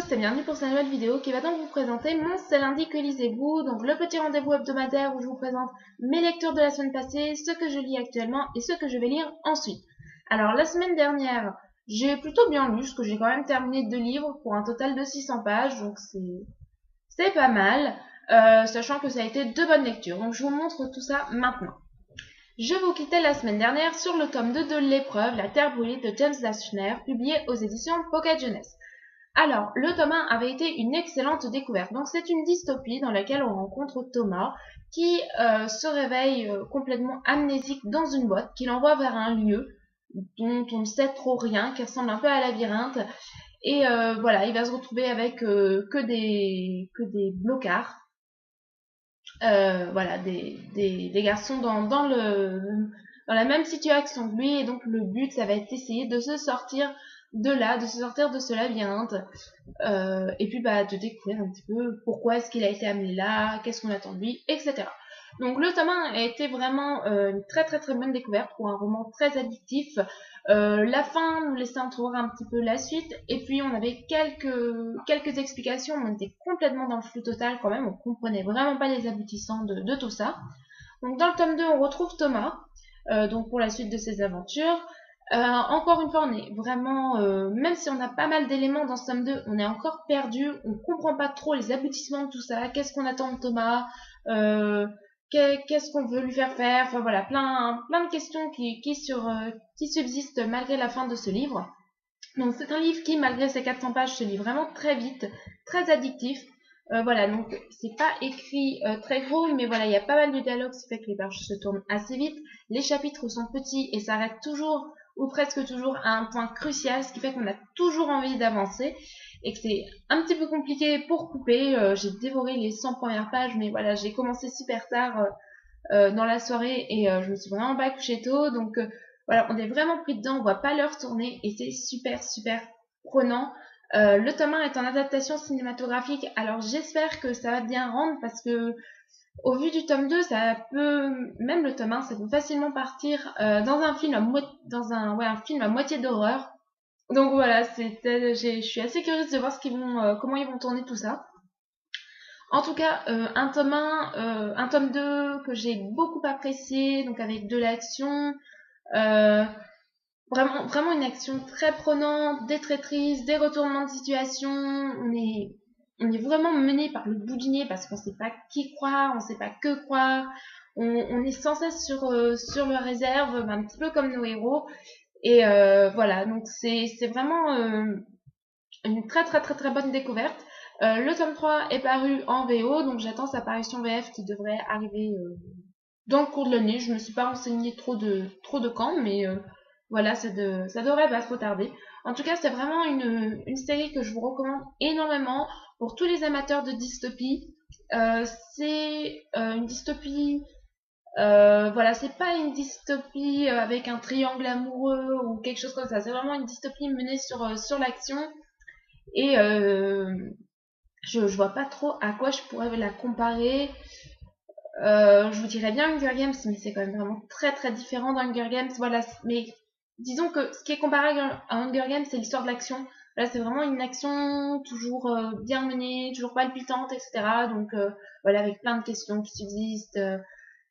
tous et bienvenue pour cette nouvelle vidéo qui va donc vous présenter mon C'est lundi que lisez-vous, donc le petit rendez-vous hebdomadaire où je vous présente mes lectures de la semaine passée, ce que je lis actuellement et ce que je vais lire ensuite. Alors la semaine dernière, j'ai plutôt bien lu, parce que j'ai quand même terminé 2 livres pour un total de 600 pages, donc c'est pas mal, sachant que ça a été 2 bonnes lectures. Donc je vous montre tout ça maintenant. Je vous quittais la semaine dernière sur le tome 2 de L'épreuve, La Terre brûlée de James Dashner, publié aux éditions Pocket Jeunesse. Alors, le tome 1 avait été une excellente découverte. Donc, c'est une dystopie dans laquelle on rencontre Thomas qui se réveille complètement amnésique dans une boîte qui l'envoie vers un lieu dont on ne sait trop rien, qui ressemble un peu à un labyrinthe. Et voilà, il va se retrouver avec que des blocards. Voilà, des garçons dans la même situation que lui. Et donc, le but, ça va être d'essayer de se sortir de là, de se sortir de ce labyrinthe, et puis de découvrir un petit peu pourquoi est-ce qu'il a été amené là, qu'est-ce qu'on attend de lui, etc. Donc le tome 1 a été vraiment une très très très bonne découverte pour un roman très addictif. La fin nous laissait entrevoir un petit peu la suite, et puis on avait quelques explications, on était complètement dans le flou total quand même, on comprenait vraiment pas les aboutissants de tout ça. Donc dans le tome 2 on retrouve Thomas, donc pour la suite de ses aventures. Encore une fois, on est vraiment, même si on a pas mal d'éléments dans ce tome 2, on est encore perdu, on comprend pas trop les aboutissements de tout ça, qu'est-ce qu'on attend de Thomas, qu'est-ce qu'on veut lui faire faire, enfin voilà, plein de questions qui subsistent malgré la fin de ce livre. Donc c'est un livre qui, malgré ses 400 pages, se lit vraiment très vite, très addictif. Voilà, donc c'est pas écrit très gros, mais voilà, il y a pas mal de dialogues, ce qui fait que les pages se tournent assez vite. Les chapitres sont petits et s'arrêtent toujours ou presque toujours à un point crucial, ce qui fait qu'on a toujours envie d'avancer et que c'est un petit peu compliqué pour couper. J'ai dévoré les 100 premières pages, mais voilà, j'ai commencé super tard dans la soirée et je me suis vraiment pas couchée tôt, donc voilà, on est vraiment pris dedans, on voit pas l'heure tourner et c'est super super prenant. Le tome 1 est en adaptation cinématographique, alors j'espère que ça va bien rendre parce que au vu du tome 2, même le tome 1, ça peut facilement partir dans un film un film à moitié d'horreur. Donc voilà, je suis assez curieuse de voir comment ils vont tourner tout ça. En tout cas, un tome 1, un tome 2 que j'ai beaucoup apprécié, donc avec de l'action, vraiment une action très prenante, des traîtrises, des retournements de situation. On est vraiment mené par le bout du nez parce qu'on sait pas qui croire, on sait pas que croire. On est sans cesse sur le réserve, un petit peu comme nos héros. Et voilà, donc c'est vraiment une très très très très bonne découverte. Le tome 3 est paru en VO, donc j'attends sa parution VF qui devrait arriver dans le cours de l'année. Je me suis pas renseignée trop de quand, mais voilà, ça devrait pas trop tarder. En tout cas, c'est vraiment une série que je vous recommande énormément pour tous les amateurs de dystopie. C'est une dystopie, voilà, c'est pas une dystopie avec un triangle amoureux ou quelque chose comme ça. C'est vraiment une dystopie menée sur l'action. Et je vois pas trop à quoi je pourrais la comparer. Je vous dirais bien Hunger Games, mais c'est quand même vraiment très très différent d'Hunger Games. Voilà, mais disons que ce qui est comparé à Hunger Games, c'est l'histoire de l'action. Là, c'est vraiment une action toujours bien menée, toujours palpitante, etc. Donc voilà, avec plein de questions qui subsistent,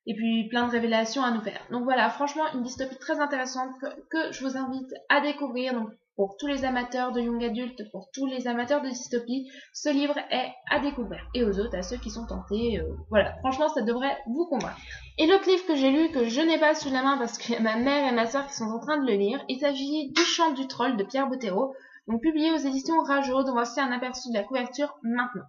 et puis plein de révélations à nous faire. Donc voilà, franchement, une dystopie très intéressante que je vous invite à découvrir. Donc pour tous les amateurs de young adult, pour tous les amateurs de dystopie, ce livre est à découvrir. Et aux autres, à ceux qui sont tentés, voilà, franchement, ça devrait vous convaincre. Et l'autre livre que j'ai lu, que je n'ai pas sous la main parce qu'il y a ma mère et ma soeur qui sont en train de le lire, il s'agit du Chant du Troll de Pierre Bottero, donc publié aux éditions Rageot. Donc voici un aperçu de la couverture maintenant.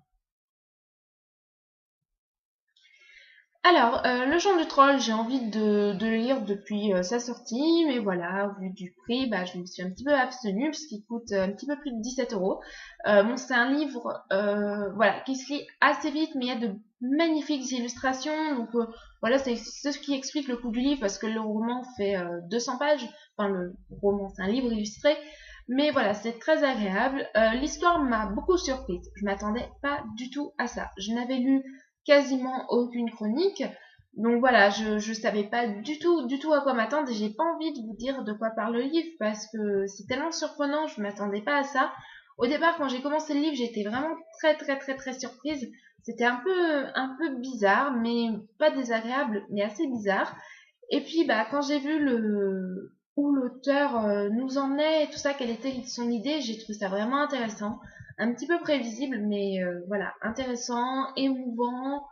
Alors, Le Chant du Troll, j'ai envie de le lire depuis sa sortie, mais voilà, au vu du prix, je me suis un petit peu abstenue, puisqu'il coûte un petit peu plus de 17 €. Bon, c'est un livre, voilà, qui se lit assez vite, mais il y a de magnifiques illustrations, donc voilà, c'est ce qui explique le coût du livre, parce que le roman fait 200 pages, enfin le roman, c'est un livre illustré, mais voilà, c'est très agréable. L'histoire m'a beaucoup surprise, je m'attendais pas du tout à ça. Je n'avais lu quasiment aucune chronique. Donc voilà, je savais pas du tout à quoi m'attendre et j'ai pas envie de vous dire de quoi parle le livre parce que c'est tellement surprenant, je m'attendais pas à ça. Au départ, quand j'ai commencé le livre, j'étais vraiment très surprise. C'était un peu bizarre, mais pas désagréable, mais assez bizarre. Et puis, bah, quand j'ai vu où l'auteur nous emmenait et tout ça, quelle était son idée, j'ai trouvé ça vraiment intéressant. Un petit peu prévisible, mais voilà, intéressant, émouvant,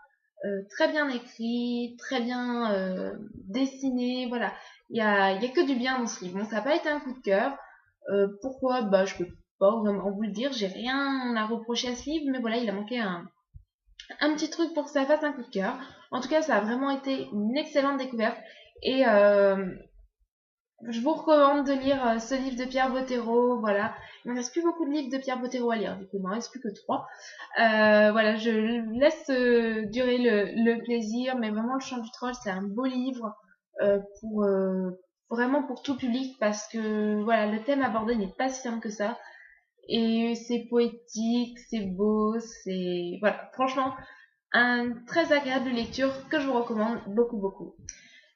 très bien écrit, très bien dessiné, voilà. Il y a que du bien dans ce livre. Bon, ça n'a pas été un coup de cœur. Pourquoi? Bah, je peux pas vraiment vous le dire. J'ai rien à reprocher à ce livre, mais voilà, il a manqué un petit truc pour que ça fasse un coup de cœur. En tout cas, ça a vraiment été une excellente découverte. Et je vous recommande de lire ce livre de Pierre Bottero. Voilà, il ne me reste plus beaucoup de livres de Pierre Bottero à lire. Du coup, il ne me reste plus que 3. Voilà, je laisse durer le plaisir. Mais vraiment, Le Chant du Troll, c'est un beau livre pour vraiment pour tout public parce que voilà, le thème abordé n'est pas si simple que ça. Et c'est poétique, c'est beau, c'est voilà, franchement, un très agréable lecture que je vous recommande beaucoup.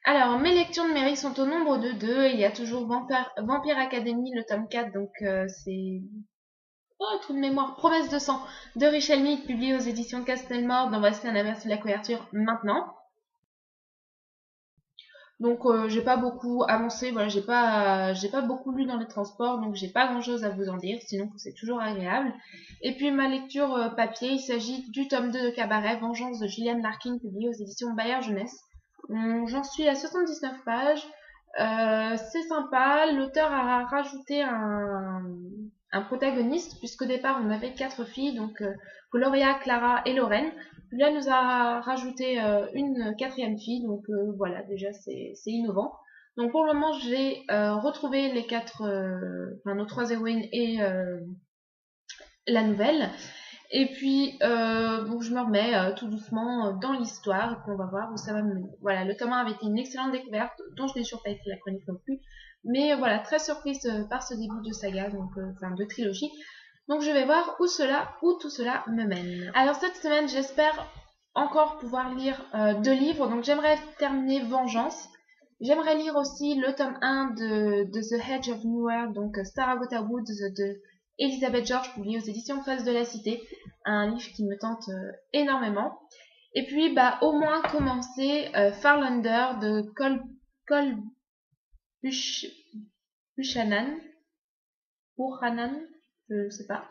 Alors, mes lectures numériques sont au nombre de 2. Il y a toujours Vampire Academy, le tome 4, donc c'est trou de mémoire, Promesse de sang de Richelle Mead, publié aux éditions Castelmore. Donc voici un aperçu de la couverture maintenant. Donc j'ai pas beaucoup avancé, voilà, j'ai pas beaucoup lu dans les transports, donc j'ai pas grand chose à vous en dire, sinon c'est toujours agréable. Et puis ma lecture papier, il s'agit du tome 2 de Cabaret, Vengeance de Gillian Larkin, publié aux éditions Bayard Jeunesse. J'en suis à 79 pages. C'est sympa, l'auteur a rajouté un protagoniste, puisqu'au départ on avait 4 filles, donc Gloria, Clara et Lorraine. Là, nous a rajouté une 4e fille, donc voilà, déjà c'est innovant. Donc pour le moment, j'ai retrouvé les 4, enfin nos 3 héroïnes et la nouvelle. Et puis, donc je me remets tout doucement dans l'histoire, et puis on va voir où ça va me mener. Voilà, le tome 1 avait été une excellente découverte, dont je n'ai toujours pas écrit la chronique non plus. Mais voilà, très surprise par ce début de saga, donc enfin de trilogie. Donc je vais voir où tout cela me mène. Alors cette semaine, j'espère encore pouvoir lire 2 livres. Donc j'aimerais terminer Vengeance. J'aimerais lire aussi le tome 1 de The Hedge of New World, donc Saragota Woods de Elizabeth George, publié aux éditions Face de la Cité. Un livre qui me tente énormément. Et puis bah au moins commencer Farlander de Cole Buchanan. Buchanan, je sais pas.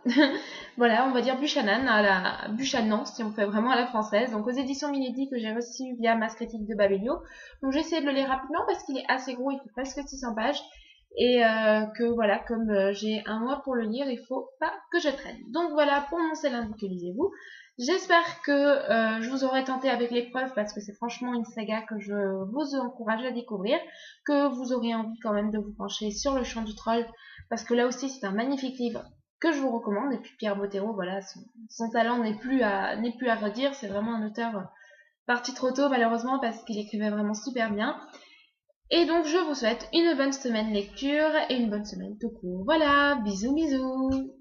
Voilà, on va dire Buchanan, Buchanan, si on fait vraiment à la française. Donc aux éditions Milady que j'ai reçues via Masse Critique de Babelio. Donc j'ai essayé de le lire rapidement parce qu'il est assez gros, il fait presque 600 pages. Et que voilà, comme j'ai un mois pour le lire, il faut pas que je traîne. Donc voilà, pour mon C'est lundi que lisez-vous. J'espère que je vous aurai tenté avec l'épreuve parce que c'est franchement une saga que je vous encourage à découvrir, que vous aurez envie quand même de vous pencher sur Le Chant du Troll parce que là aussi c'est un magnifique livre que je vous recommande. Et puis Pierre Bottero, voilà, son talent n'est plus à redire, c'est vraiment un auteur parti trop tôt malheureusement parce qu'il écrivait vraiment super bien. Et donc je vous souhaite une bonne semaine lecture et une bonne semaine tout court. Voilà, bisous bisous.